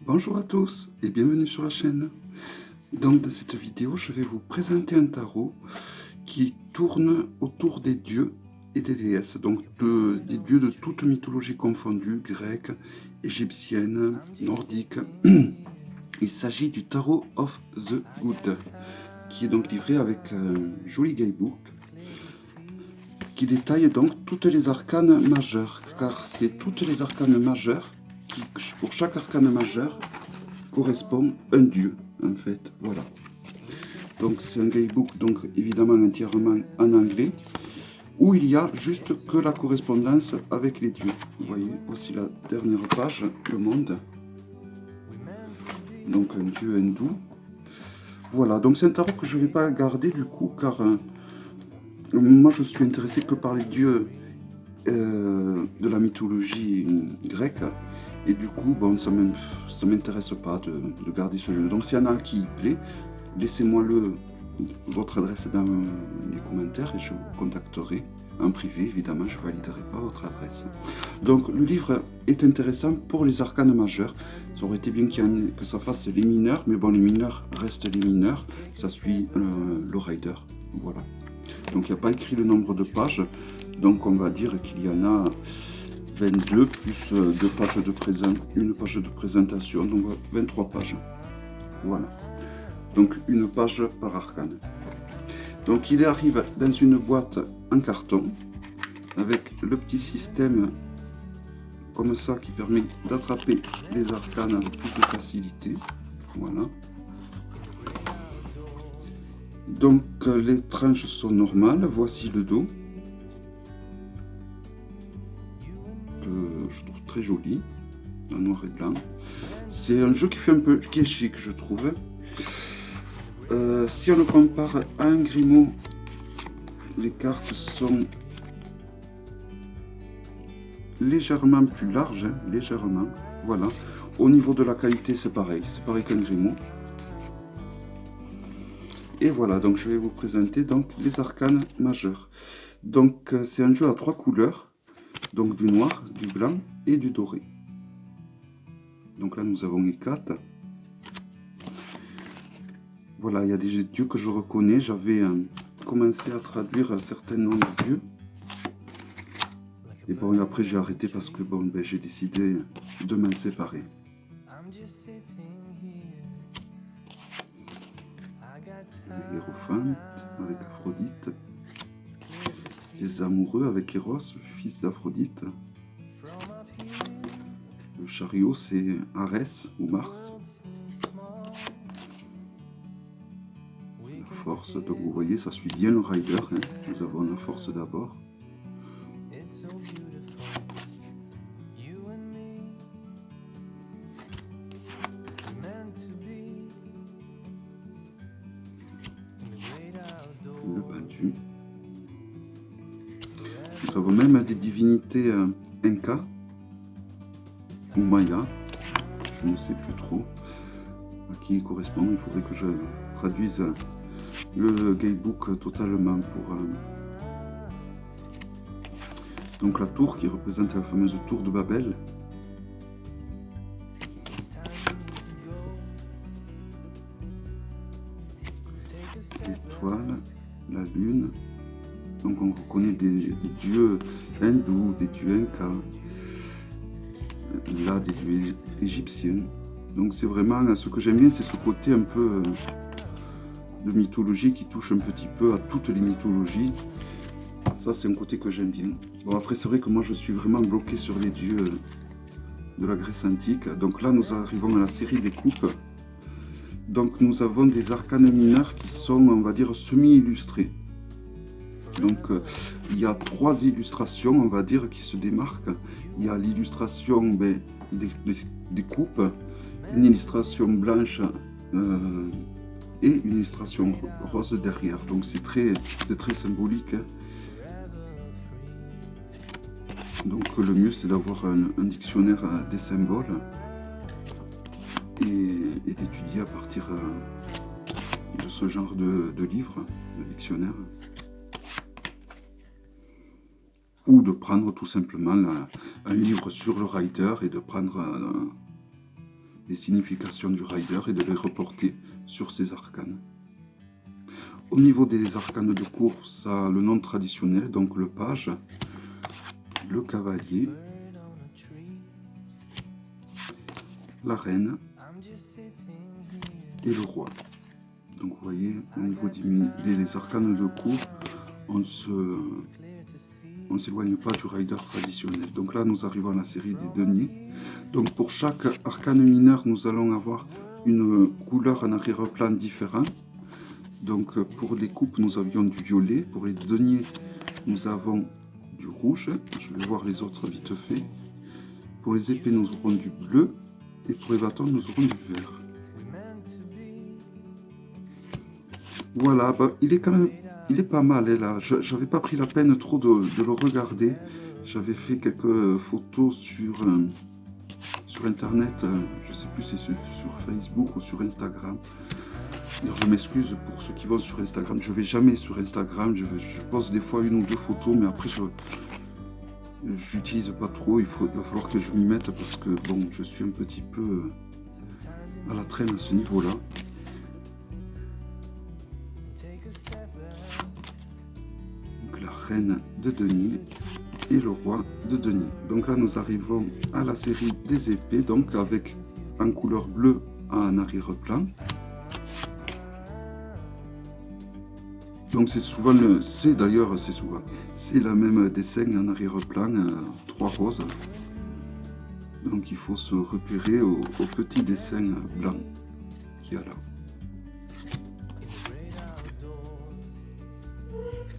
Bonjour à tous et bienvenue sur la chaîne. Donc dans cette vidéo, je vais vous présenter un tarot qui tourne autour des dieux et des déesses, donc des dieux de toute mythologie confondue, grecque, égyptienne, nordique. Il s'agit du Tarot of the Good, qui est donc livré avec un joli guidebook qui détaille donc toutes les arcanes majeures, car c'est toutes les arcanes majeures qui, pour chaque arcane majeur, correspond un dieu, en fait, voilà. Donc c'est un guidebook, donc évidemment entièrement en anglais, où il y a juste que la correspondance avec les dieux. Vous voyez, voici la dernière page, le monde. Donc un dieu hindou. Voilà, donc c'est un tarot que je ne vais pas garder du coup, car moi je suis intéressé que par les dieux de la mythologie grecque. Et du coup, bon, ça m'intéresse pas de garder ce jeu. Donc s'il y en a qui y plaît, laissez-moi votre adresse dans les commentaires et je vous contacterai en privé, évidemment, je ne validerai pas votre adresse. Donc le livre est intéressant pour les arcanes majeurs. Ça aurait été bien que ça fasse les mineurs, mais bon, les mineurs restent les mineurs, ça suit le rider, voilà. Donc il n'y a pas écrit le nombre de pages, donc on va dire qu'il y en a 22 plus une page de présentation, donc 23 pages, voilà. Donc une page par arcane. Donc il arrive dans une boîte en carton avec le petit système comme ça qui permet d'attraper les arcanes avec plus de facilité. Voilà. Donc les tranches sont normales. Voici le dos. Que je trouve très joli, en noir et blanc. C'est un jeu qui est chic, je trouve. Si on le compare à un Grimaud, les cartes sont légèrement plus larges, hein, légèrement. Voilà. Au niveau de la qualité, c'est pareil qu'un Grimaud. Et voilà, donc je vais vous présenter donc les arcanes majeurs. Donc c'est un jeu à 3 couleurs, donc du noir, du blanc et du doré. Donc là nous avons les 4. Voilà, il y a des dieux que je reconnais. J'avais commencé à traduire un certain nombre de dieux. Et bon, après j'ai arrêté parce que bon, ben, j'ai décidé de m'en séparer. Les hiérophantes avec Aphrodite. Les amoureux avec Eros, le fils d'Aphrodite. Le chariot, c'est Arès ou Mars. La force, donc vous voyez, ça suit bien le rider. Hein. Nous avons la force d'abord. Le pendu. Nous avons même des divinités Inca ou Maya, je ne sais plus trop à qui il correspond. Il faudrait que je traduise le guidebook totalement pour... Donc la tour qui représente la fameuse tour de Babel. L'étoile, la lune. Donc on reconnaît des dieux hindous, des dieux incas, là des dieux égyptiens. Donc c'est vraiment, ce que j'aime bien, c'est ce côté un peu de mythologie qui touche un petit peu à toutes les mythologies. Ça c'est un côté que j'aime bien. Bon après c'est vrai que moi je suis vraiment bloqué sur les dieux de la Grèce antique. Donc là nous arrivons à la série des coupes. Donc nous avons des arcanes mineurs qui sont, on va dire, semi-illustrés. Donc il y a 3 illustrations, on va dire, qui se démarquent. Il y a l'illustration des coupes, une illustration blanche et une illustration rose derrière. Donc c'est très symbolique. Hein. Donc le mieux c'est d'avoir un dictionnaire des symboles et d'étudier à partir de ce genre de livre, de dictionnaire. Ou de prendre tout simplement un livre sur le rider et de prendre les significations du rider et de les reporter sur ces arcanes. Au niveau des arcanes de cours, ça a le nom traditionnel, donc le page, le cavalier, la reine et le roi. Donc vous voyez, au niveau des arcanes de cours, on s'éloigne pas du rider traditionnel. Donc là, nous arrivons à la série des deniers. Donc pour chaque arcane mineur, nous allons avoir une couleur en arrière-plan différent. Donc pour les coupes, nous avions du violet. Pour les deniers, nous avons du rouge. Je vais voir les autres vite fait. Pour les épées, nous aurons du bleu. Et pour les bâtons, nous aurons du vert. Voilà, bah, il est quand même... Il est pas mal, là. J'avais pas pris la peine trop de le regarder. J'avais fait quelques photos sur Internet. Je sais plus si c'est sur Facebook ou sur Instagram. Alors, je m'excuse pour ceux qui vont sur Instagram. Je vais jamais sur Instagram. Je pose des fois 1 ou 2 photos, mais après, j'utilise pas trop. Il va falloir que je m'y mette parce que, bon, je suis un petit peu à la traîne à ce niveau-là. La reine de denier et le roi de denier. Donc là nous arrivons à la série des épées, donc avec en couleur bleue en arrière-plan. Donc c'est souvent c'est le même dessin en arrière-plan, 3 roses. Donc il faut se repérer au petit dessin blanc qu'il y a là,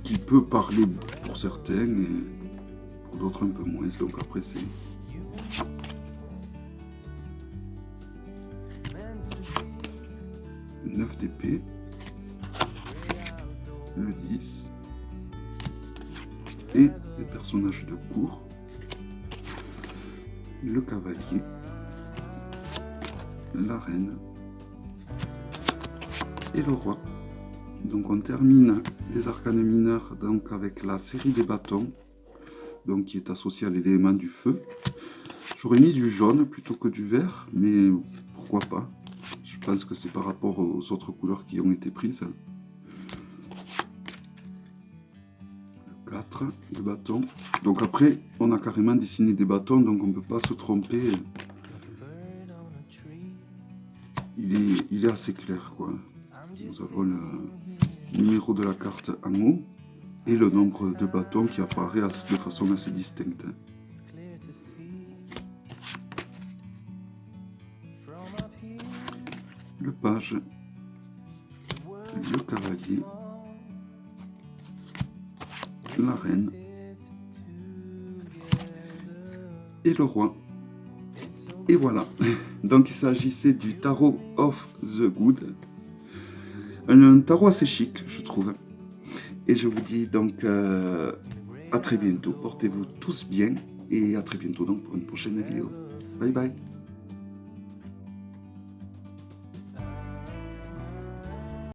qui peut parler pour certains et pour d'autres un peu moins. Donc après c'est 9 d'épée, le 10 et les personnages de cour, le cavalier, la reine et le roi. Donc on termine les arcanes mineurs donc avec la série des bâtons, donc qui est associée à l'élément du feu. J'aurais mis du jaune plutôt que du vert, mais pourquoi pas. Je pense que c'est par rapport aux autres couleurs qui ont été prises. 4 de bâtons. Donc après, on a carrément dessiné des bâtons, donc on ne peut pas se tromper. Il est assez clair, quoi. Nous avons le numéro de la carte en haut et le nombre de bâtons qui apparaît de façon assez distincte. Le page, le cavalier, la reine et le roi. Et voilà, donc il s'agissait du Tarot of the Good. Un tarot assez chic, je trouve. Et je vous dis donc à très bientôt. Portez-vous tous bien et à très bientôt donc pour une prochaine vidéo. Bye bye.